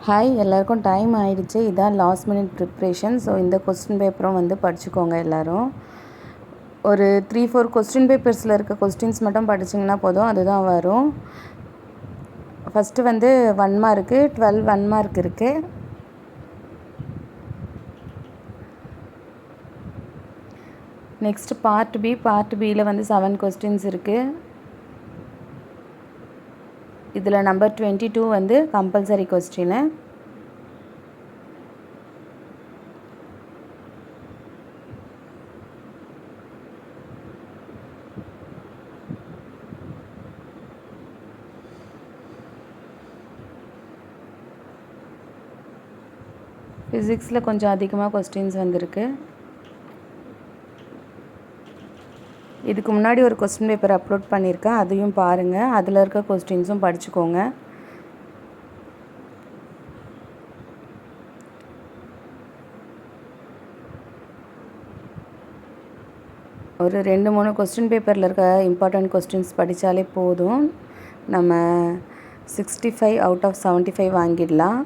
Hi, எல்லாருக்கும் time ஆயிடுச்சு. இதான் லாஸ்ட் மினிட் ப்ரிப்ரேஷன். ஸோ இந்த கொஸ்டின் பேப்பரும் வந்து படிச்சுக்கோங்க எல்லோரும். ஒரு 3-4 கொஸ்டின் பேப்பர்ஸில் இருக்க கொஸ்டின்ஸ் மட்டும் படிச்சிங்கன்னா போதும், அதுதான் வரும். ஃபஸ்ட்டு வந்து 1 மார்க்கு, 12 1 மார்க் இருக்குது. நெக்ஸ்ட் பார்ட் பியில் வந்து 7 கொஸ்டின்ஸ் இருக்குது. இதில் நம்பர் 22 வந்து கம்பல்சரி கொஸ்டின்னு. ஃபிசிக்ஸில் கொஞ்சம் அதிகமாக கொஸ்டின்ஸ் வந்திருக்கு. இதுக்கு முன்னாடி ஒரு கொஸ்டின் பேப்பர் அப்லோட் பண்ணியிருக்கேன், அதையும் பாருங்கள். அதில் இருக்க கொஸ்டின்ஸும் படிச்சுக்கோங்க. ஒரு 2-3 கொஸ்டின் பேப்பரில் இருக்க இம்பார்ட்டண்ட் கொஸ்டின்ஸ் படித்தாலே போதும். நம்ம 65 அவுட் ஆஃப் 75 வாங்கிடலாம்.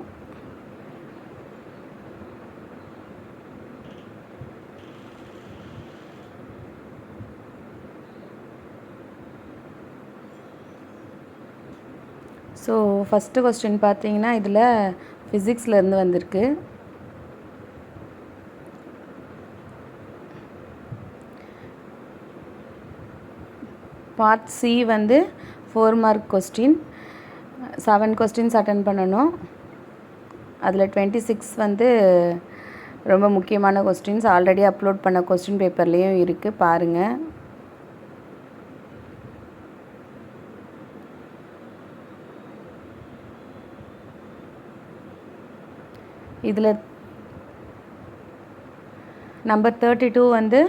ஸோ ஃபஸ்ட்டு கொஸ்டின் பார்த்தீங்கன்னா இதில் ஃபிசிக்ஸ்லேருந்து வந்திருக்கு. பார்ட் சி வந்து 4 மார்க் கொஸ்டின், 7 கொஸ்டின்ஸ் அட்டன் பண்ணணும். அதில் 26 வந்து ரொம்ப முக்கியமான கொஸ்டின்ஸ், ஆல்ரெடி அப்லோட் பண்ண கொஸ்டின் பேப்பர்லேயும் இருக்குது, பாருங்கள். இதில் நம்பர் 32 வந்து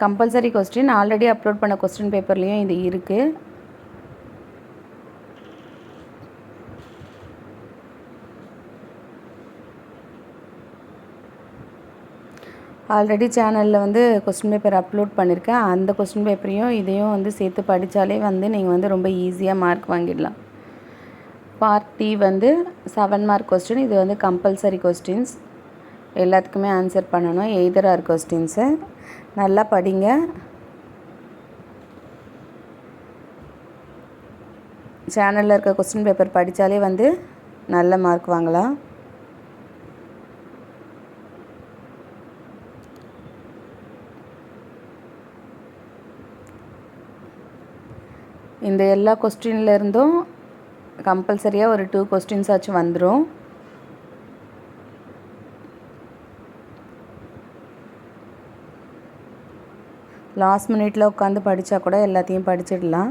கம்பல்சரி கொஸ்டின், ஆல்ரெடி அப்லோட் பண்ண கொஸ்டின் பேப்பர்லேயும் இது இருக்குது. ஆல்ரெடி சேனலில் வந்து கொஸ்டின் பேப்பர் அப்லோட் பண்ணியிருக்கேன். அந்த கொஸ்டின் பேப்பரையும் இதையும் வந்து சேர்த்து படித்தாலே வந்து நீங்கள் வந்து ரொம்ப ஈஸியாக மார்க் வாங்கிடலாம். பார்ட் டி வந்து 7 மார்க் கொஸ்டின். இது வந்து கம்பல்சரி கொஸ்டின்ஸ், எல்லாத்துக்குமே ஆன்சர் பண்ணணும். Either R questions. நல்லா படிங்க. சேனலில் இருக்க கொஸ்டின் பேப்பர் படித்தாலே வந்து நல்ல மார்க் வாங்கலாம். இந்த எல்லா கொஸ்டின்லேருந்தும் கம்பல்சரியாக ஒரு 2 கொஸ்டின்ஸ் ஆச்சும் வந்துடும். லாஸ்ட் மினிட்டில் உட்காந்து படித்தா கூட எல்லாத்தையும் படிச்சிடலாம்.